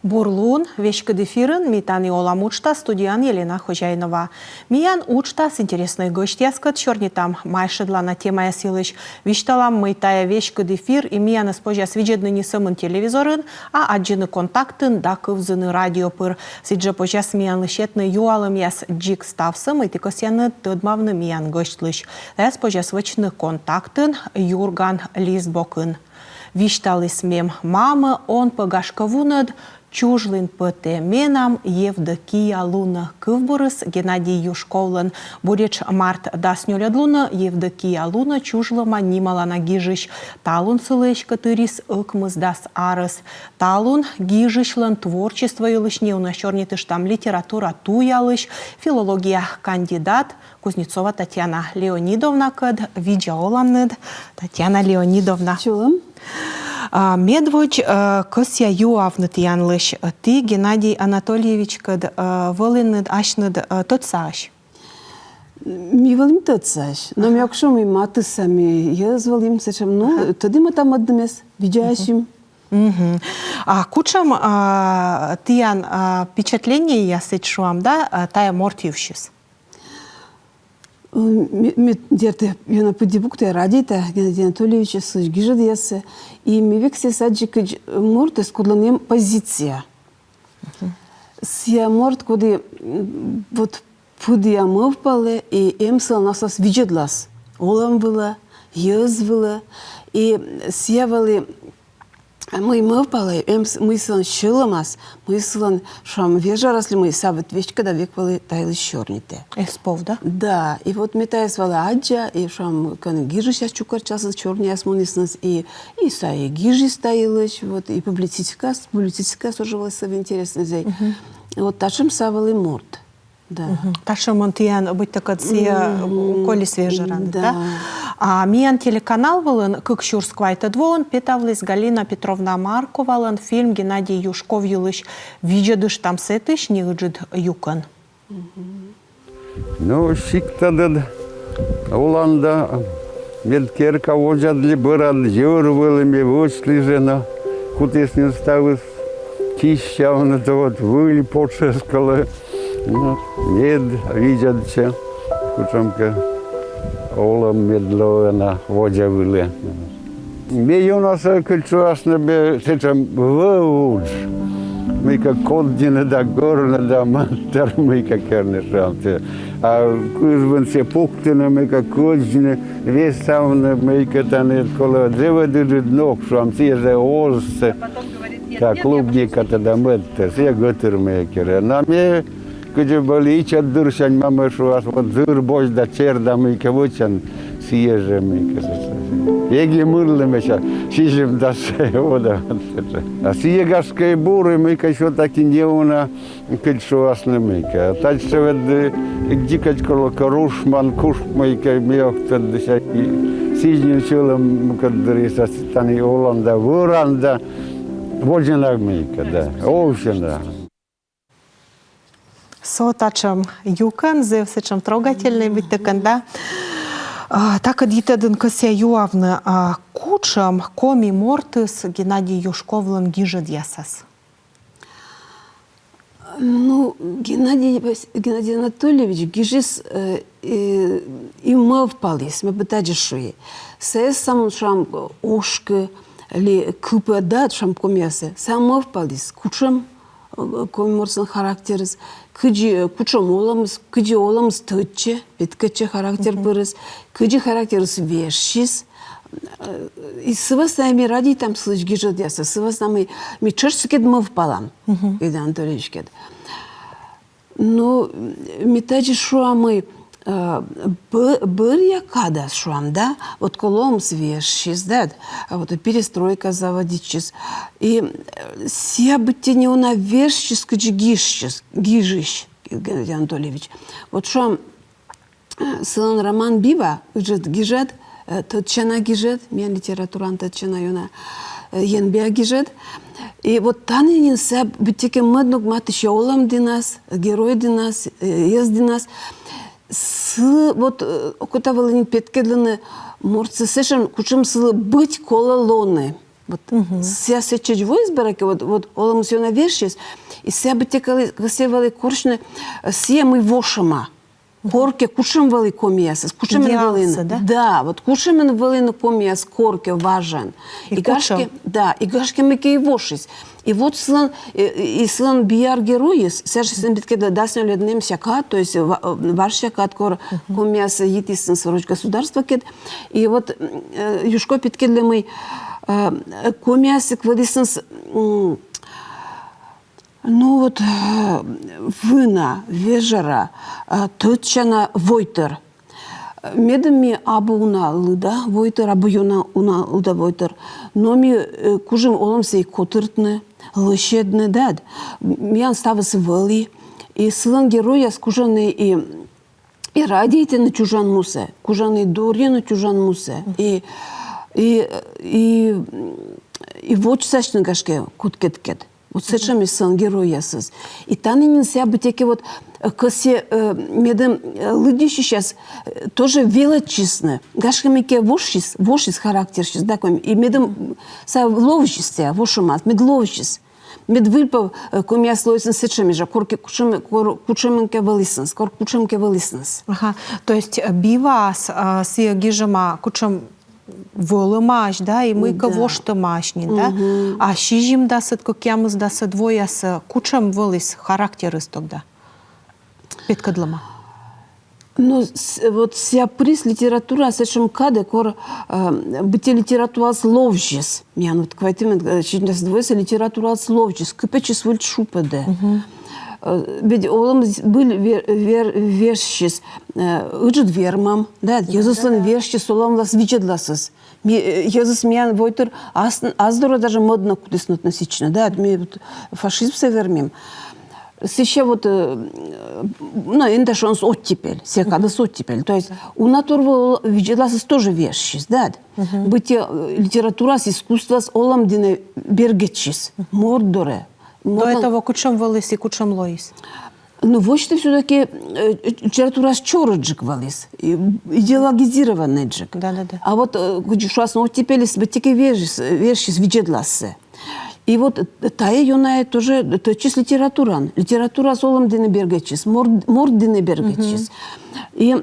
Бурлун, вешкадефирын, митани олам учта, студиян Елена Хожайнова. Миян учта с интересной гостяскат, черни там майшедла на тема ясилыш. Вишталам майтая вешкадефир, и миян испожа свиджедны не самын телевизорын, а аджины контактын, дакывзыны радиопыр. Сиджа пожа смиян лышетны юалым яс джик ставсым, и тикосяны тыдмавны миян гоштлыш. Яс пожа свычны контактын, Юрган Лизбокын. Вишталыс мем мама, он погашкавунад, чужлин пыте менам, Евдокия Луна кывбурыс, Геннадий Юшковлан, буреч март даснюлят Луна, Евдокия Луна чужлама нимала на гижищ, талун сылыш катырис ыкмыз дас арыс, талун гижишлан творчество илышне у нас чернитыш там литература туялыш, филология кандидат, Кузнецова Татьяна Леонидовна кад, видеоламнед, Татьяна Леонидовна. Чулым? Медвоч косья юавнет янлыш, ты, Геннадий Анатольевич, кад волыннед ашнед тот саш. Ми волим тот саш, но ми якщо ми мати самі, я зволим сечем, ну, тоді ми там однемес, відящим. Кучам тиян впечатление я сечуам, да, тая мортившис. Ми дерте яна подибукте радита Геннадий Анатольевич сыж гижадиясы и ми вексе саджик морт скудланем позиция. Сия морт коди вот пудия мовпале и эмсал насас виджедлас. Олам была, ез была и сия вали мы мовпале мы сан шиломас, мы сан шам вежарасли мы сабет вещь когда век вали тайлы щорните. Эспов, да? Да, и вот метая свала аджа, и шам кан гижи сейчас чукарчасы черный асмуниснес, и сай гижи стоилась, вот, и публицистика суживалась в интересной. Вот ташим савали морд. Да. Ташим он тиян быть так от сия коли свежеран, да? Миян телеканал валын кыкшурсквайта двон, питавлис Галина Петровна Маркова валын фильм Геннадий Юшков юлыш виджедыш там сетыш нигджид юкан. Ну, шиктадад Оланда медкерка ожадли бырад жёрвылыми вышли жена, кутеснин ставыс кищавны, то вот выли подшескалы, мед видядче, кучамка олам медловена водя вылы. Ме у нас культурасна бе сечам вывуч. Мы как коддины да горны да мантер, мы как кернешамте. А кузбан се пуктины, мы как коддины, весь самны, мы как таны кола девады ног, шам те же озсы, как клубника тогда мэтте, все готыр мекеры. На мне где были ичат дыршань мамы шуас, вот зыр бож да чер да мы кавычан съезжи мы кажется. Еги мырлы мы сейчас сижим да вода. А съегашкой буры мы еще так и не уна кельшуасны мы. Таче вот дикать коло карушман куш мы мех тогда сижнем чулом кадриса тани Оланда выранда воджена мы да. Овщина. Сотачам юкан, зевсечам трогательный быть такан, да? Так адитеден косия юавны кучам коми мортыс Геннадий Юшковлан гижед ясас. Ну, Геннадий Анатольевич гижис и мовпалис, мы бытаджишуи. Сэс сам шам ошкы ли купы дат шам комясы, сам мовпалис, кучам коммерсен характерис, кучам оламыз, оламыз тытче, беткетче характер бырыз, характерис вешшис. И сывас нами ради там слышь гижет яса, сывас нами ми чешскед мов палам, Геннадий Анатольевич кед. Но ми таджи шуамы был кадас шуам, да, вот колом свежшис, да, вот перестройка заводичис. И сия быть не она вешшис, гижищ, Геннадий Анатольевич. Вот шуам сын роман бива, гижет, тотчана гижет, мен литературан тотчана юна, енбия гижет. И вот танинин саб битеке маднук мат еще олам динас, герой динас, ез динас. Вот кота валанин петкедланы морцы сешен кучым сылы быть кола лоны. Вот ся сечеч войсбереке, вот оламус йона вершис, и ся бы текали, севали коршне, ся мы вошама. Корке кушемвали комиясыз, кушемен Идеалсы, велина. да? Да, вот кушемен велина комияс корке важен. И гашке, кушем. да, и гашке меке и вошис. И вот слан биар героис, сяж сен битке да дасню леднем сяка, то есть ваш сяка откор комияс етисен сороч государства кед. И вот юшко питке для мы комияс квадисенс. Ну вот вина, вежера, тотчана войтер. Медами абы уна лыда войтер, абы юна уна лыда войтер. Но ми кужим олымсей котыртны, лыщедны дад. Миян ставысы вали. И сылан героя скужаны и радиете на чужан мусе, кужаны дорье на чужан мусе. И воч сачны гашке куткет-кет. Вот сечами сан героясыз. И танынин ся бытеке вот кысе медем лыди сейчас тоже велочисны. Гашкамике вошис характершис, да, и медем са ловчисте, вошумас, мед ловчис. Мед выльпав комия слоисен сечами же, корке кучемынке вылиснес, кучемке вылиснес. Ага, то есть бивас си гижема кучем вълымаш, да, и мыйка вошты машнин, да, а шижим дасыт, кокямыз дасыт двоясы, кучем вылыс характерыз тогда, петкадлама. Ну, вот ся приз литература, сечем каде, кор быте литература словжис. Мян вот квайтымен, читнес двоясы литература словжис, кыпечис выльт шупеде. Ведь олам был вершис, ыжит вермам, да, езуслан вершис, олам лас вичедласыз. Езус мян войтер аздора даже модно кудеснут насична, да, ми фашизм севермим. Сейчас вот, ну, это что он оттепель, секадас оттепель. То есть у натурва вичедласыз тоже вершис, да. Быть литература, искусство с олам дине бергечис, мордоре. До этого кучем вылыс и кучем лоис. Ну, вот что все-таки литература с чороджик валис, идеологизированный джик. Да. А вот кучушлас, ну, теперь бытики вершис виджедлассе. И вот тая юная тоже, то чис литературан. Литература с олом динебергечис, морд динебергечис. И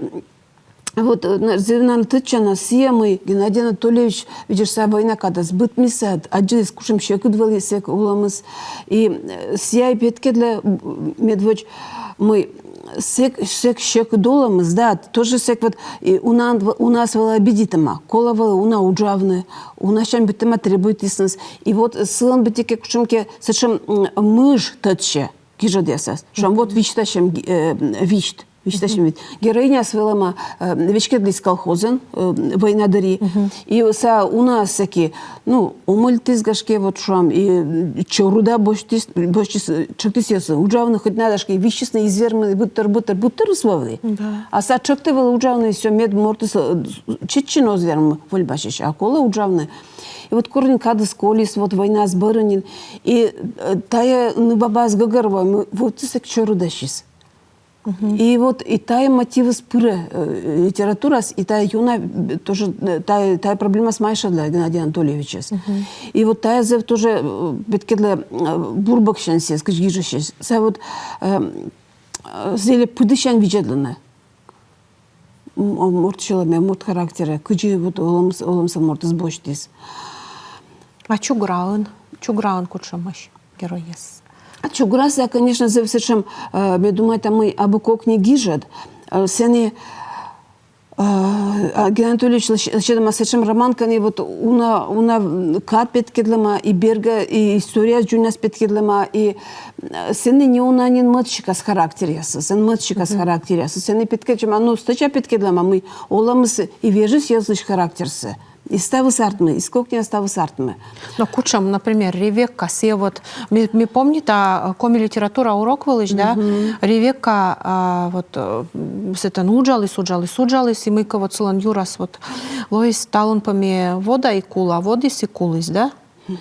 вот зернан тычана сиемы Геннадий Анатольевич, видишь, са война когда сбыт мисад, аджи скушем щекудвали сек уламыз. И сия петке для медвоч мы сек щекудоламыз, да, тоже сек вот у нас вала обидитама, кола вала уна уджавны, у нас чем битема требует истинс. И вот сылан битеке кушемке сечем мыш тыче кижадесас, шам вот вичтачем вичт. Героиня свелама вечкедлис колхозен войнадари. И са у нас всякие, ну, умыльтис гашке вот шам, и чоруда боштис чактисесы, уджавны хоть надашки, вещесные изверманы, буттер свавли. А са чактывала уджавны все мед мортис чечино зверм вольбашиш, а кола уджавны. И вот корень кадыс колис, вот война с баранин, и тая ныбаба с гагарва, вот тисек чорудашис. И вот и тая мотивы спыры литература, и тая юна тоже тая проблема с Майша для Геннадия Анатольевича. И вот тая зев тоже беткедле бурбакшансе, скажижешься. Са вот зеле пудышан виджедлена. Морт человек, морт характера, кыджи вот оломса морт сбочтис. А чуграун кучемаш героес. Чуграса, конечно, за всем, я думаю, там мы абы как не гижат. Сени Геннадий Анатольевич, лечедам асечем роман, кани вот уна кат петкедлема и берга и история джунас петкедлема и сени не уна нин мытчика с характеряса, сен мытчика с характеряса, сени петкечем, а ну стача петкедлема мы оламыс и вежис языч характерсы. И ставы сартмы, и сколько не ставы сартмы. Но кучам, например, Ревекка, се вот, мы помните, коми литература урок вылыч, да? Ревекка, вот, это уджалис, и мы-ка вот сылан юрас, вот, лоис талон поме вода и кула, водис и кулис, да?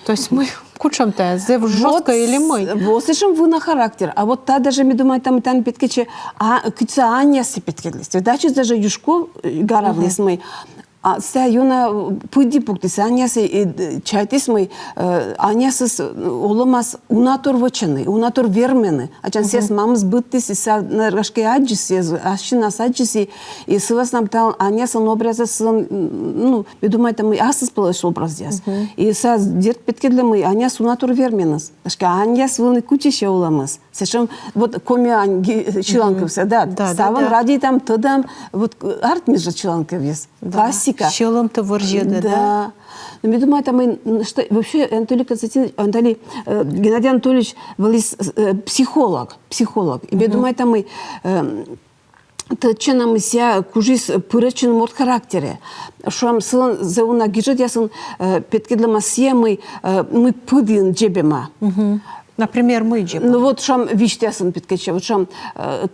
То есть мы кучам-то, зев жестко или мы? Вот слышим вы на характер, а вот та даже, мы думаем, там петкече, кица Аня си петкедлись. Дачи даже юшку гаравлис мы. А ся юна пыди пуктис, анясы чайтис мы, анясыз оламас унатор вачаны, унатор вермены. Ачан сес мамыз быттис, и ся наргашке аджиси, ашчинас аджиси, и сывас нам тал анясын образа сын, ну, я думаю, там и асыз пылыш образ яс. И ся дерт петкедле мы аняс унатор верменыз. Ашка аняс вылны кучище оламыз. Сешем вот коми чиланковся, да, ставан ради там тыдам, вот артмижа чиланков есть. Классика. Щелом-то выржеды, да? Да. Но я думаю, там, что вообще Анатолий Константинович, Геннадий Анатольевич был психолог. И я думаю, там мы тачена мы ся кужис пырачен морд характере. Шуам сылан зауна гижет ясын петкедле масье мы пыдин джебема. Например, мы джебем. Ну вот шам виштясын питкече, вот шам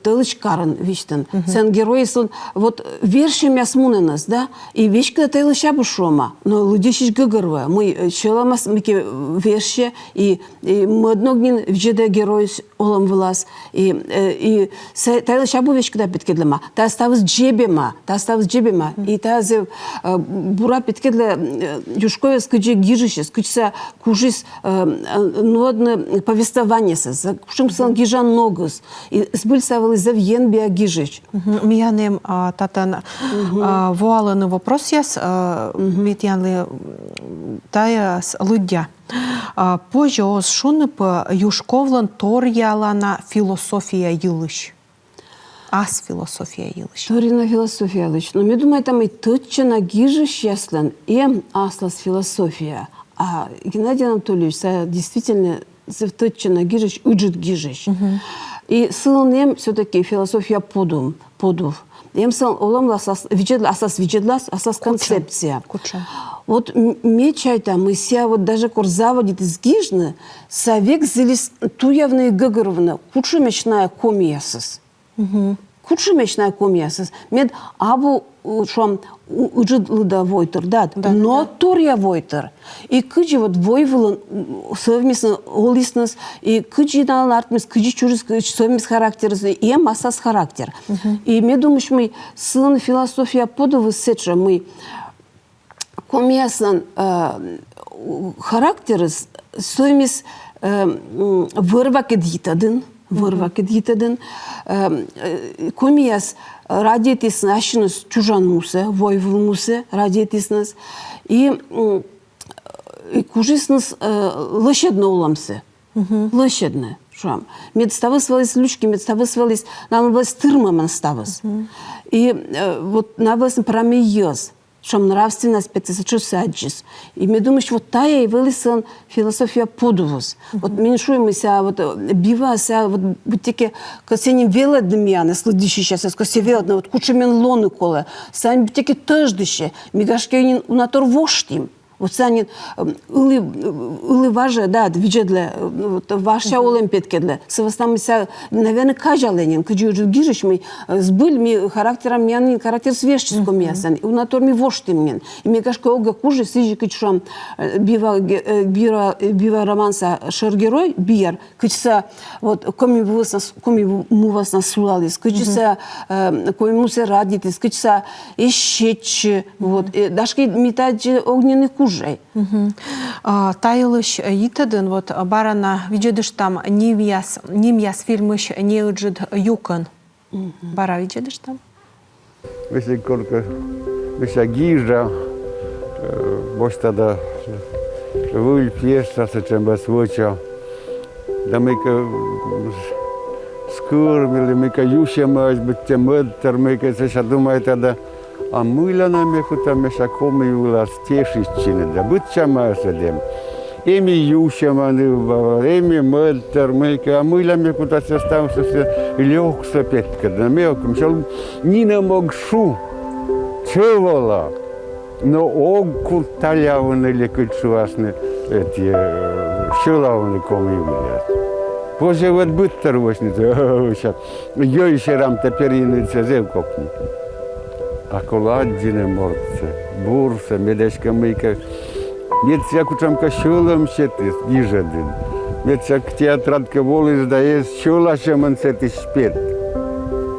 тылыч карын виштен. Сен герой сын вот вершим ясмуненас, да? И вещка тылыча бушома, но лудишиш гыгырва. Мы челамас мики верше и мы одногнин вжеде герой олам влас и тылыча бу вещка да питкедлема. Та оставыз джебема. И та зе бура питкедле юшкове скыджи гижище, скыджса кужис нодны повествование за кушим сан гижан ногус и сбыльсавали завьен биа гижич. Миянем татан вуаланы вопрос яс митянли тая лудя. Позже оз шунып юшковлан торьялана философия йылыш. Ас философия йылыш. Торина философия йылыш. Но мне думаю, там и точно гижиш яслан и аслас философия. А Геннадий Анатольевич действительно точно гижиш, уджит гижиш. И сылнем все-таки философия подув. Ем сын олам асас виджедлас, асас концепция. Вот мечайта мы ся вот даже корзаводит из гижны, совек зелис туявные гагыровны, кучу мечная комиясыз. Кучу мечная комиясыз. Мед абу шуам уджит лыда войтер, да, но торья войтер. И кыджи вот войвылын совместно олисныз, и кыджи налын артмыз, кыджи чужис совместно характерызы, и асас характер. И мне думаешь, мы сын философия подовы сетша, мы комиясан характерыз совместно вырвак эдгитадын, комияс радиетесін ашыныз чужан мусы, войвыл мусы радиетесініз, и кужисныз лышедны оламсы, лышедны. Медставы свались лючки, медставы свались, нам власть тырмаман ставыз. И вот на власть промеёз. Шам нравственность пятисочусаджис. И мне думаешь, вот тая и вылисан философия подувус. Вот меньшуемся, вот бивася, вот бутике, косеним веледмяне, следующий сейчас, косе веледно, вот кучемен лоны коле, сами бутике тождыще, мигашкенин унатор воштим. Вот сани ылы важа, да, виджедле, ваша олимпиадкедле. Сывастамся, наверное, кажаленин, кыджи гижиш мы сбыль ми характером мян характер свежческом мясан. И унатор ми воштим мен. И мне кажется, ога кужи сижи кычшам бива романса шергерой бияр, кычса вот коми мувас насулалис, кычса коми мусе радитис, кычса ещечи, вот дашки метаджи огненный куж. Тайлыш йитеден, вот барана виджедыш там нимяс фильмыш не уджид юкан. Бара виджедыш там? Если корка, если гижа, может тогда выль пьеса, чем бы своча, да мы-ка скормили, мы-ка ющемась, быть тем мэтр, мы-ка сейчас думаю тогда. А мыляна мехута мешакоми улас тешищины, да быть чамасадем. Эми ющаманы, эми мэлтер, мейка, а мыля мехута составился лег сапетка, да мелком, шел нина могшу, чевала, но огку таляваны лекучуасны эти шелаваны коми улас. Позже вот быть торвочница, я еще рам тепериница зевкопни. Аколаджine morce, burse, medeška mejka. Mieć jak uczamka siulem sietys, giżedyn. Mieć jak teatratka wolis daje siula się man sety śpiet.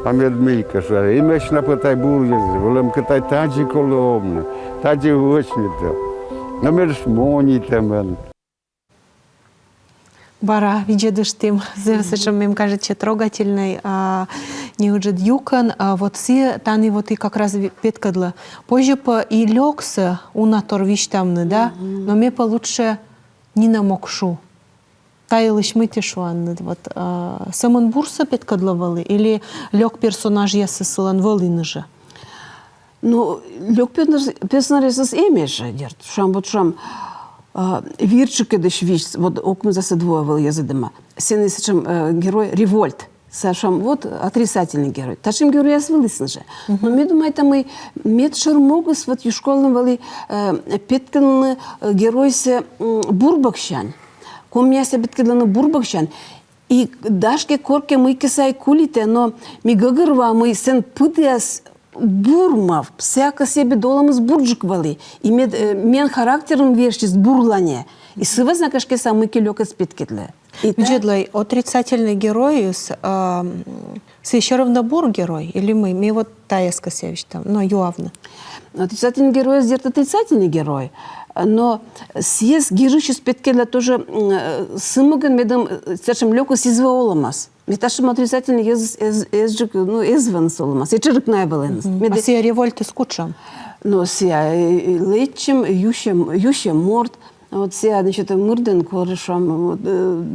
а медмейка ша. И меч на потай бургезе, волем катай таджи коломны, таджи вочнита. Но мерш монитамен. Бара, видишь, тем, зачем мне кажется трогательный, не уже юкан, вот все тани вот и как раз петкадла. Позже по и лёгся у натор виштамны, да, но мне получше не намокшу. Тайлыш мы тешуанны, вот самон бурса петкадлавалы или лёг персонаж ясы сылан волыны же. Ну, лёг персонаж ясы эмеже, дерт, шам вот шам. Вирчик эдеш вич, вот окна за двое был языдыма. Сен исчем герой револьт. Сашам вот отрицательный герой. Ташим герой я свылысны же. Но мне думаю, там и мед шармогус вот юшколным вали петкан герой се бурбакшан. Ком я се петкан бурбакшан. И дашке корке мы кисай кулите, но ми гагырва мы сен пытяс бурмав, всяко себе долом из бурджиквали. И мен характером вещи с бурлане. И сывы знакашки самый келек из питкетле. Виджедлай, отрицательный герой с еще равнобур герой? Или мы вот таеска севич там, но явно. Отрицательный герой сделает отрицательный герой. Но съезд гирыш из питкетле тоже сымыган медом сечем лёку сизве оламас. Меташим отрицательный езжик, ну, эзван соломас. И чирк найбаленс. А сия револьты скучам? Но сия лечим, ющем морд. Вот сия, значит, мурден корешам,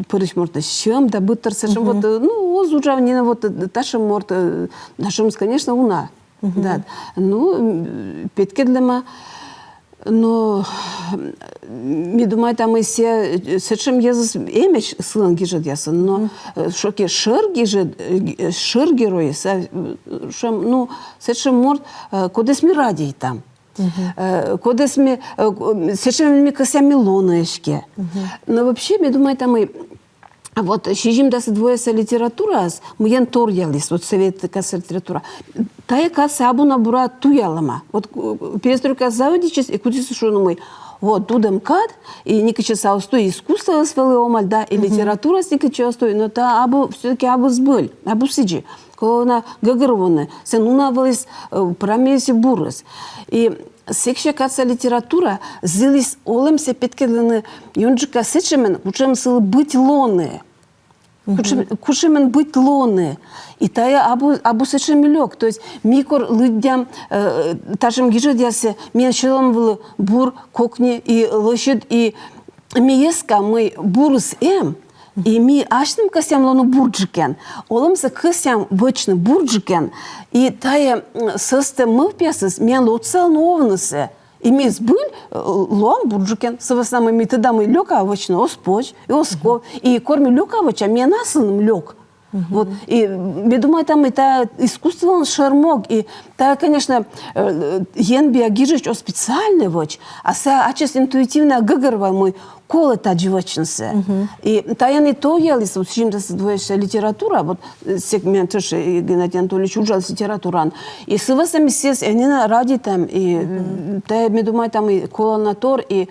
пырыш морд щем, да быттер сечем, вот, ну, озужавнина, вот, ташем морд, нашим, конечно, уна. Да. Ну, петкедлема. Но ми думаю, там и все, сечем езус эмеш сылан гижет ясын, но шоке шыр герой, шам, ну, сечем морд, кодес ми радий там. Кодес ми, сечем ми кася милонаешке. Но вообще, ми думаю, там и вот щижим да се двоеса литература, мы тор ялис, вот совет каса литература. Тая каса абу набура туялама. Вот перестройка заводичес, и куда сушену мы. Вот тудем кад, и никаче саустой искусство свели омаль, да, и литература с никаче остой, но та абу все-таки абу сбыль, абу сиджи. Кона гагырвоны, сенуна валис прамеси бурыс. И секше каса литература зилис олем се петкелены юнджика сечемен, учем сыл быть лоны. Кушемен быть лоны. И тая абу сечемилек. То есть микор лыдям ташем гижадясе мен шелом был бур кокни и лошадь и миеска мы бурус и ми ашным касям лону бурджикен. Олымсы касям вычны бурджикен. И тая сысты мы пьесыс мен лоцел новнысы. И ми сбыль лом бурджикен. Сывасамы ми тыда мы лёка вычны оспоч и осков. И корми лёка выча мен асылым лёк. Вот. И я думаю, там это искусство он шармог. И та, конечно, ен биогижич о специальный воч, а са ачес интуитивно гагырва мой колы та дживачнсы. И та яны то елис, вот чем-то двоеща литература, вот сегмент тоже Геннадий Анатольевич ужал литературан. И с высами сес, и они ради там, и та, я думаю, там и колонатор, и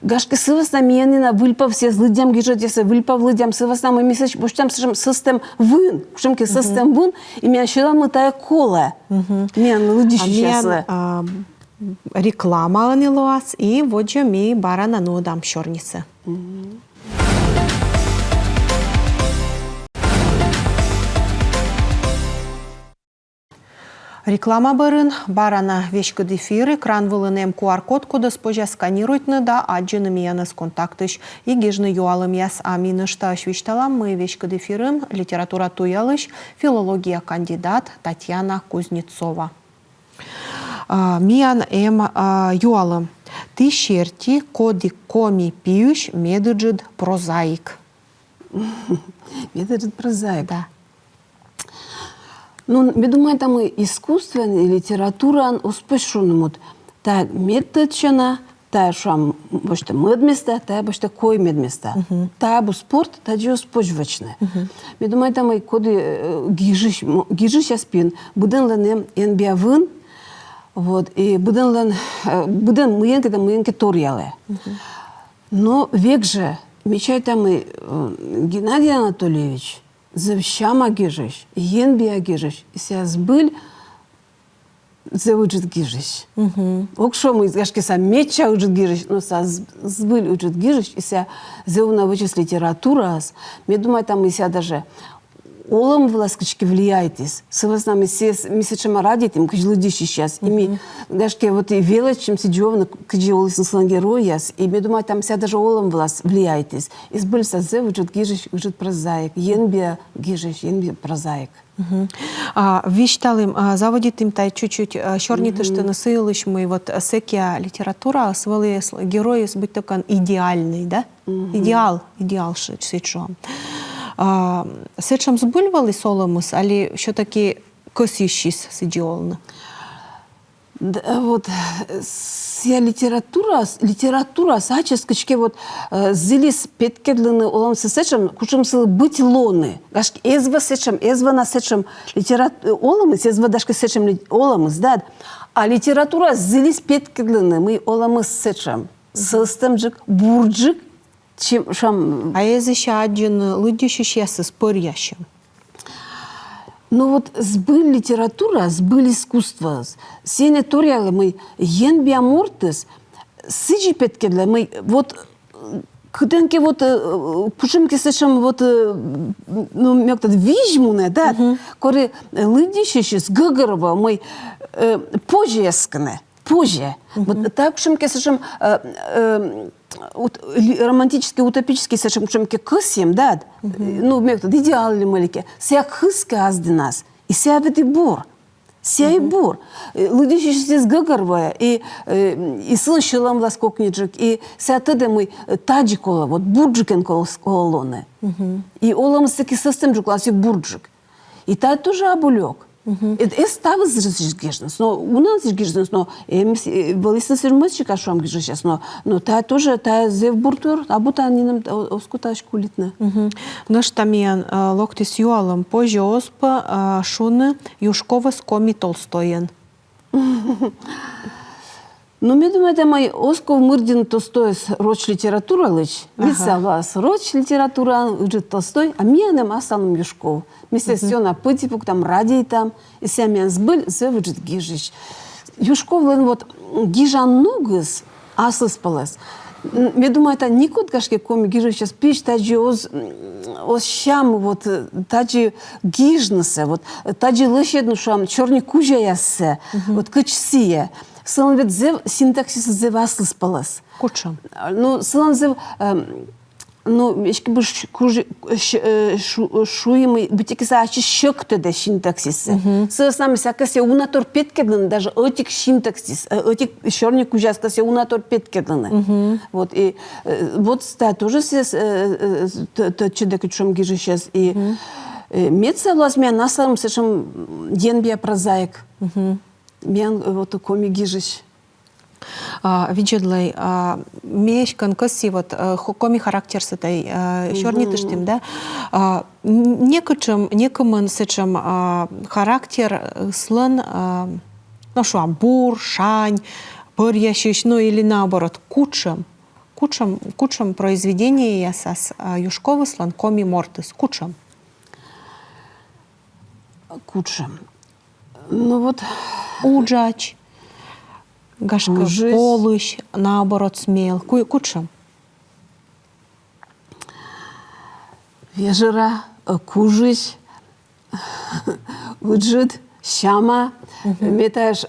гашки сывасна миянина выльпав все злыдям гижатеса выльпав лыдям сывасна мы месяц поштам систем вын кушемки систем вын и меня щела мы тая кола мен лыдищ сейчас реклама анилоас и вот же ми барана ну дам щорнице. Реклама барын, барана вешка дефиры, кран вылынем QR-код кода спожа сканирует да, аджины миянас контактыш и гижны юалым яс аминышташ вишталам мы вешка дефирым, литература туялыш, филология кандидат Татьяна Кузнецова. Миян юалым. Ты шерти коди коми пиюш медыджид прозаик. Медыджид прозаик. Да. Ну, я думаю, там и искусственная литература успешно. Та медточена, та шам, боште медместа, та боште кой медместа. Та бу спорт, та джо спожвачне. Я думаю, там и коды гижиш яспин, буден ленем энбиавын, вот, и буден мыенке торьяле. Но век же, мечай там и Геннадий Анатольевич, зевщама гижиш, єнбія гижиш, ся збиль, зе уджит гижиш. Окшо мы изгашки са меча уджит гижиш, но са збыль уджит гижиш, и ся зе уна вычис литература, мне думаю, там и ся даже олам власкочки влияетесь. С вас нами месячема радитим, как люди сейчас. И ми гашки вот и велич, чем сидёвно, как олис на слангерояс, и мне думаю, там ся даже олам влас влияетесь. И збыль са зе уджит гижиш, уджит прозаик, єнбія гижиш, єнбія прозаик. Вишталим заводитим тай чуть-чуть чорніти що носилиш ми вот секія література свали герої быть такан ідеальний, да? Ідеал сечом. Сечом збульвали соломус, але що таки косіщіс сидіолна? Вот вся литература саческачки вот зилис петкедлины олам сечем, кучем сыл быть лоны. Гашки эзва сечем, эзва на сечем литература оламыс, эзва дашка сечем оламыс, да. А литература зилис петкедлины мы оламыс сечем. Сыстемджик, бурджик, чем шам. А езы ще один лудіші ще спорящим. Ну вот сбыль литература, сбыль искусство. Сене ториалы мы ен биамортес, сыджи петкедле мы вот кденке вот пушимки сечем вот ну мёктад вижмуне, да, коли лыдиши с гыгырова мы позже эскне, позже. Вот так шимки сечем романтический, утопический сечем шимки кысем, да, ну мёктад идеал ли малике, сяк хыска азди нас, и ся веди бор. Сяй бур. Лыдиши здесь гыгырвая, и сын шилам ласкокниджик, и ся тыды мы таджикола, вот бурджикен колоны. И олам саки систем джукласик бурджик. И та тоже обулек. Это ставы зрезгижнес, но у нас зрезгижнес, но валисна сирмысчик ашам гижнес, но та тоже та зев буртур, а будто они нам оскуташ кулитна. Наш тамиан локтис юалам позже оспа шуны юшкова скоми Толстоен. Ну, мне думаю, это мой Осков Мырдин Толстой роч литература лыч. Мисля вас роч литература уджит Толстой, а мне нам астаном Юшков. Мисля все на пытипук, там радий там, и ся меня сбыль, зе уджит гижич. Юшков, вот гижан нугыс, аслыс палас. Мне думаю, это никот кашке коми гижич сейчас пиш, таджи оз щам, вот таджи гижнесе, вот таджи лыщедну шам, черни кужа яссе, вот кычсие. Сылан вет зев синтаксис зев аслыс палас. Кучам. Ну, сылан зев, ну, ешки бы шуемый, бутики саачи шөкті де синтаксисы. Сылас нами сякасе унатор петкедланы, даже отик синтаксис, отик шорни кужаскасе унатор петкедланы. Вот, и вот ста тоже сес, чедек чум гижи сейчас, и меца влас меня насарым сешем денбия прозаик. Мен вот коми гижиш. Виджедлай, мешкан коси вот коми характер с этой чернитыштим, да? Некомен сечем характер слан, ну что, бур, шань, порящиш, ну или наоборот, кучем произведение ясас юшковый слан коми мортис, кучем. Ну вот... Уджач, гашка, полыш, наоборот, смел. Кучам. Вежера, кужич, уджит, щама. Метаешь,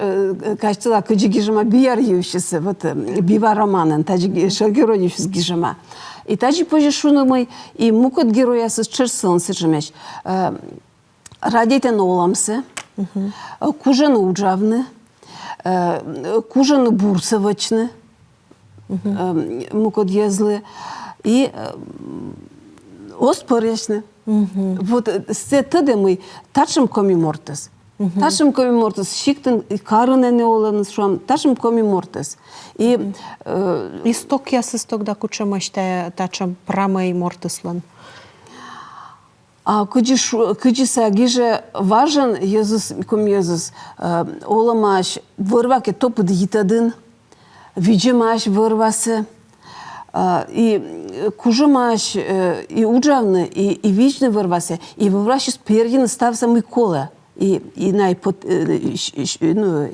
кажется, кыджи гижема бияр ющисы, вот бива романен, таджи шелгеродич с гижема. И таджи позже шунумой, и мукот героя с черсылын сыджемеш. Радейте на оламсы, кужаны уджавны, кужаны бурсовочны, мукот езлы, и оспоречны. Вот все тыды мы тачым коми мортес. Тачым коми мортес, шиктен карыне не оланыс шуам, тачым коми мортес. И исток ясыс тогда кучамашта тачым прамай мортеслан. А кыджи сагиже важен Иисус, ком Иисус, оламаш вырваке топыд йитадын, виджемаш вырвасы, И кужимаш, и уджавны, и вичны вырвался, и вывращи сперген стався Микола. И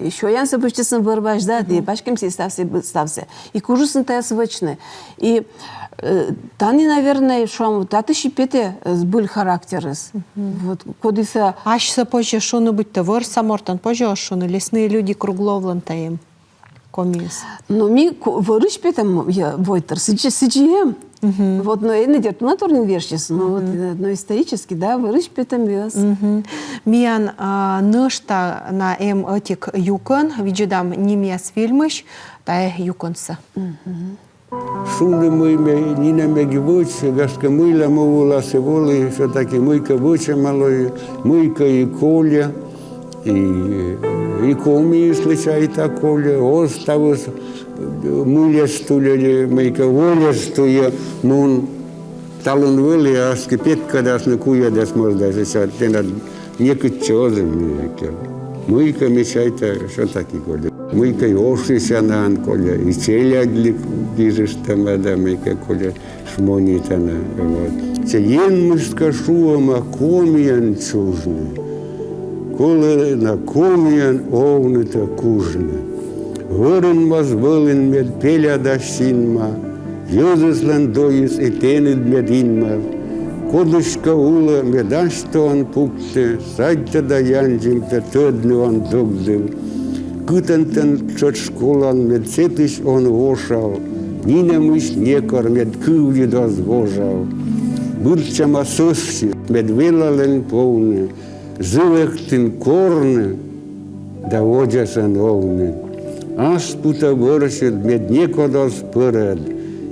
еще я се почтесен вырваш, да, и башкам си стався. И кужусын тая свычны. И тани, наверное, шо таты шипете был характерес. Вот кодиса. Аж се позже что-нибудь товар самортан позже что лесные люди кругловлан таим комис. Но ми вырыш петам я войтер сиджием. Вот, но не идет на турнир вершис, но вот, но исторически, да, вырыш петам вес. Миян нышта на этик юкон, виджидам немес фильмыш, тая юконса. Шули мы не мегивучи, гашка мыла мовула севоли, что таки мыка вуча малой, мыка и коля, и коми случайно коля, оставус мыля стуля, мыка воля стуя, мун талон вели, а скипетка дас на куя дас можно сейчас, ты над некий чозем мыка. Мыка мечайта, что таки коля. Мыка и ошися на коля, и челя гижешь там, да, мыка коля шмонитана. Вот. Чаен мышка шуама комиян чужны. Коля на комиян овныта кужны. Вырын возвылын мед пеля дашинма, Йозыслан доис и тенет мед инма. Кодышка ула медаштон пукте, садьта да янджимта tödnőan dögdöv. Kütenten csot школан med цепиш он вошал, нинемыш некор med кывлид возвожал. Бурчама сосси med велален полны, зывектин корны, да водясан овны. Аспута выршит med некодос пыред,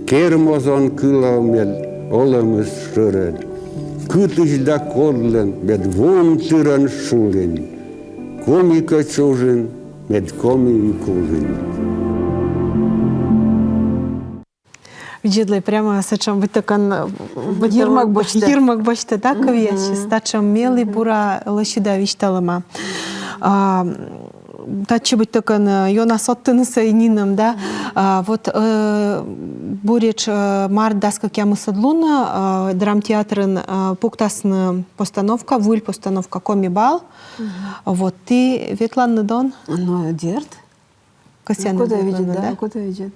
кермозон кылал med оламыс шыред. Kütüş da kodlen med vom tyran schulen. Komika чужен med komi кулен. Виджидле прямо сечам витакан Йырмак бочте. Йырмак бочте, так вещи. Стачам мели бура лошида вишталама. Тачи быть такан йона соттынысы ининым, да. Вот бурич март даска кямы садлуна драмтеатрын пуктасны постановка, вуль постановка коми-бал. Вот ты ветланны дон? Ну, дерт. Косяны Куда видит, ветланны, да? Куда видит,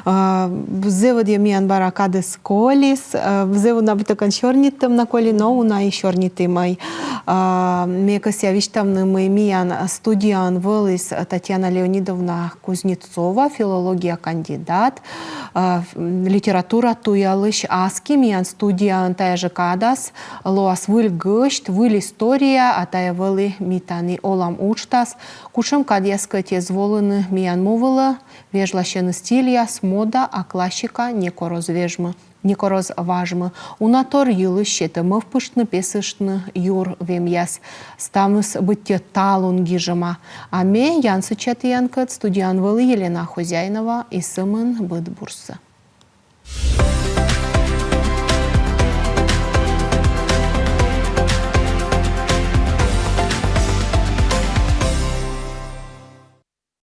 да. Взеводи миян бара кадес колис, взеву на битакан чорнитым на коли, но уна и чорнитымай. Мекася виштамны мы миян студиян вылыс Татьяна Леонидовна Кузнецова, филология кандидат, литература туялыш аски миян студиян тая же кадас, лоас выль гышт, выль история, а тая вылы митани олам учтас, кушам кадьяска те зволыны миян мовыла, вежлащены стильяс, мода, а классика неко розважмы. Унатор йылыще тымыв пыштны песышны юр вемьяс. Стамыс бытте талун гижыма. А ме янсы чаты янкыт студиян вылы Елена Хозяйнова и сымын быт бурсы.